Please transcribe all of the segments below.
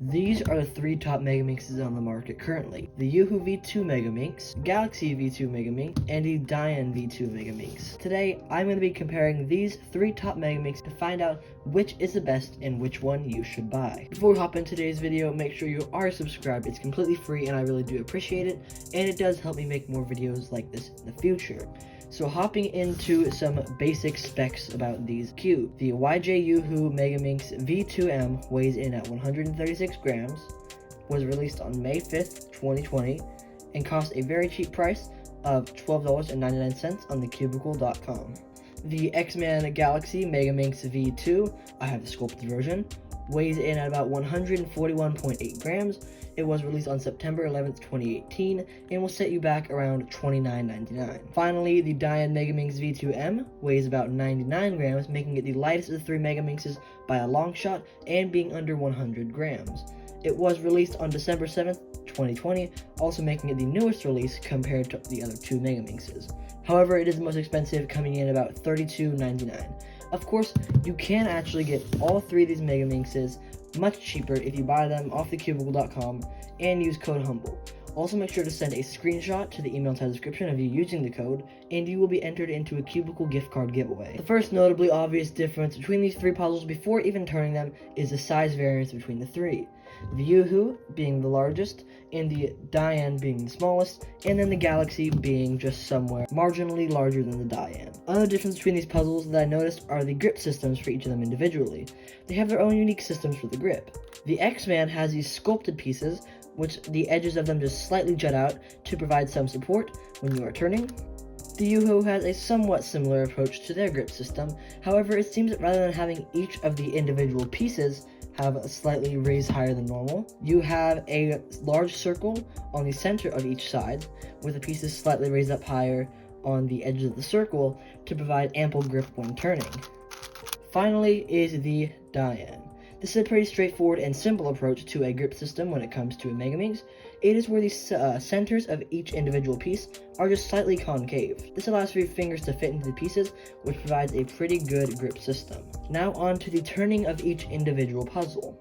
These are the three top Megaminxes on the market currently: the Yuhu V2 Megaminx, Galaxy V2 Megaminx, and the Dayan V2 Megaminx. Today, I'm going to be comparing these three top Megaminx to find out which is the best and which one you should buy. Before we hop into today's video, make sure you are subscribed. It's completely free and I really do appreciate it, and it does help me make more videos like this in the future. So hopping into some basic specs about these cubes. The YJ Yuhu Megaminx V2M weighs in at 136 grams, was released on May 5th, 2020, and cost a very cheap price of $12.99 on thecubicle.com. The X-Man Galaxy Megaminx V2, I have the sculpted version, weighs in at about 141.8 grams. It was released on September 11th, 2018, and will set you back around $29.99. Finally, the Dayan Megaminx V2M weighs about 99 grams, making it the lightest of the three Megaminxes by a long shot and being under 100 grams. It was released on December 7th, 2020, also making it the newest release compared to the other two Megaminxes. However, it is the most expensive, coming in about $32.99. Of course, you can actually get all three of these Megaminxes much cheaper if you buy them off thecubicle.com and use code HUMBLE. Also, make sure to send a screenshot to the email inside the description of you using the code, and you will be entered into a Cubicle gift card giveaway. The first notably obvious difference between these three puzzles before even turning them is the size variance between the three. The Yuhu being the largest, and the Dayan being the smallest, and then the Galaxy being just somewhere marginally larger than the Dayan. Another difference between these puzzles that I noticed are the grip systems for each of them individually. They have their own unique systems for the grip. The X-Man has these sculpted pieces, which the edges of them just slightly jut out to provide some support when you are turning. The Yuhu has a somewhat similar approach to their grip system. However, it seems that rather than having each of the individual pieces have a slightly raised higher than normal, you have a large circle on the center of each side, with the pieces slightly raised up higher on the edges of the circle to provide ample grip when turning. Finally is the Dayan. This is a pretty straightforward and simple approach to a grip system when it comes to a Megaminx. It is where the centers of each individual piece are just slightly concave. This allows for your fingers to fit into the pieces, which provides a pretty good grip system. Now on to the turning of each individual puzzle.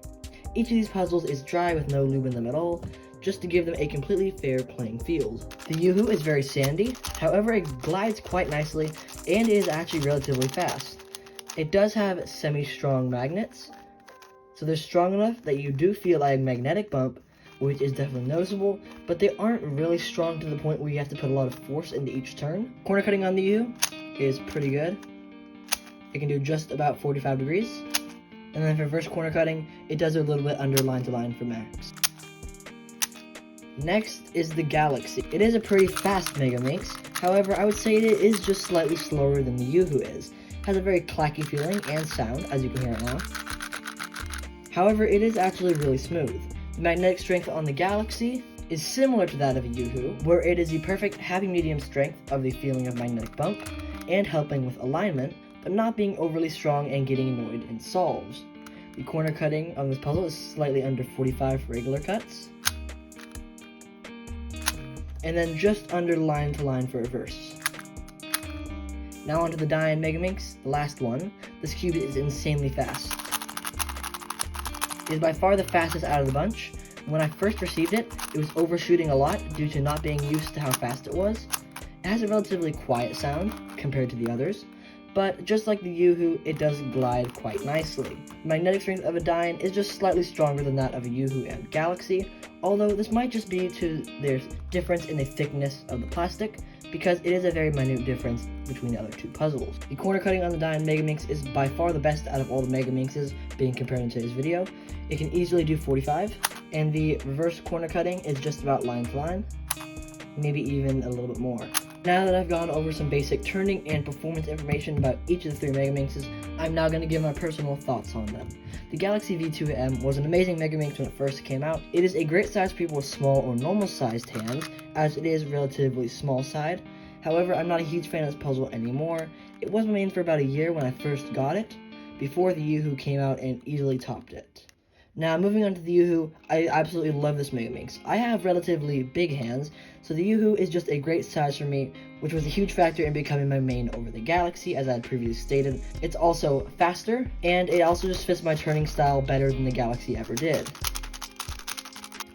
Each of these puzzles is dry with no lube in them at all, just to give them a completely fair playing field. The Yuhu is very sandy, however it glides quite nicely and is actually relatively fast. It does have semi-strong magnets, so they're strong enough that you do feel a magnetic bump, which is definitely noticeable, but they aren't really strong to the point where you have to put a lot of force into each turn. Corner cutting on the Yuhu is pretty good. It can do just about 45 degrees. And then for reverse corner cutting, it does a little bit under line to line for max. Next is the Galaxy. It is a pretty fast Megaminx, however I would say it is just slightly slower than the Yuhu is. It has a very clacky feeling and sound, as you can hear it now. However, it is actually really smooth. The magnetic strength on the Galaxy is similar to that of a Yuhu, where it is the perfect happy medium strength of the feeling of magnetic bump and helping with alignment, but not being overly strong and getting annoyed in solves. The corner cutting on this puzzle is slightly under 45 for regular cuts, and then just under line to line for reverse. Now onto the Dayan Megaminx, the last one. This cube is insanely fast. It is by far the fastest out of the bunch. When I first received it, it was overshooting a lot due to not being used to how fast it was. It has a relatively quiet sound compared to the others, but just like the Yuhu, it does glide quite nicely. The magnetic strength of a Dayan is just slightly stronger than that of a Yuhu and Galaxy, although this might just be to their difference in the thickness of the plastic, because it is a very minute difference between the other two puzzles. The corner cutting on the Dayan Megaminx is by far the best out of all the Megaminxes being compared in today's video. It can easily do 45, and the reverse corner cutting is just about line to line, maybe even a little bit more. Now that I've gone over some basic turning and performance information about each of the three Megaminxes, I'm now going to give my personal thoughts on them. The Galaxy V2M was an amazing Megaminx when it first came out. It is a great size for people with small or normal sized hands, as it is relatively small side. However, I'm not a huge fan of this puzzle anymore. It was my main for about a year when I first got it, before the Yuhu came out and easily topped it. Now, moving on to the Yuhu, I absolutely love this Megaminx. I have relatively big hands, so the Yuhu is just a great size for me, which was a huge factor in becoming my main over the Galaxy, as I had previously stated. It's also faster, and it also just fits my turning style better than the Galaxy ever did.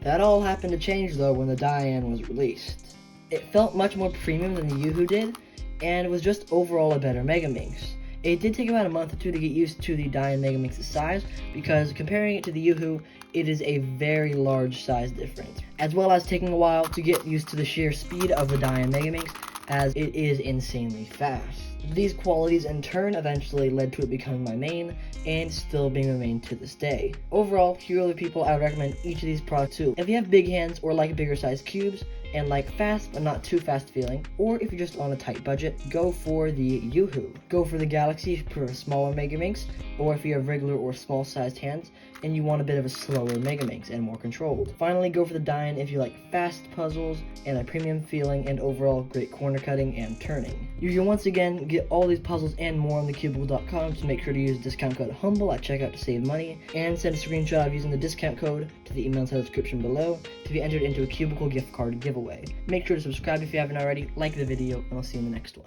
That all happened to change though when the Dayan was released. It felt much more premium than the Yuhu did, and it was just overall a better Megaminx. It did take about a month or two to get used to the Dayan Megaminx's size, because comparing it to the Yuhu, it is a very large size difference, as well as taking a while to get used to the sheer speed of the Dayan Megaminx, as it is insanely fast. These qualities in turn eventually led to it becoming my main, and still being my main to this day. Overall, here are the people I would recommend each of these products to. If you have big hands or like bigger size cubes, and like fast but not too fast feeling, or if you're just on a tight budget, go for the Yuhu. Go for the Galaxy if you prefer a smaller Megaminx, or if you have regular or small sized hands and you want a bit of a slower Megaminx and more controlled. Finally, go for the Dayan if you like fast puzzles and a premium feeling and overall great corner cutting and turning. You can once again get all these puzzles and more on thecubicle.com, so make sure to use discount code HUMBLE at checkout to save money, and send a screenshot of using the discount code to the email inside the description below to be entered into a Cubicle gift card giveaway. Make sure to subscribe if you haven't already, like the video, and I'll see you in the next one.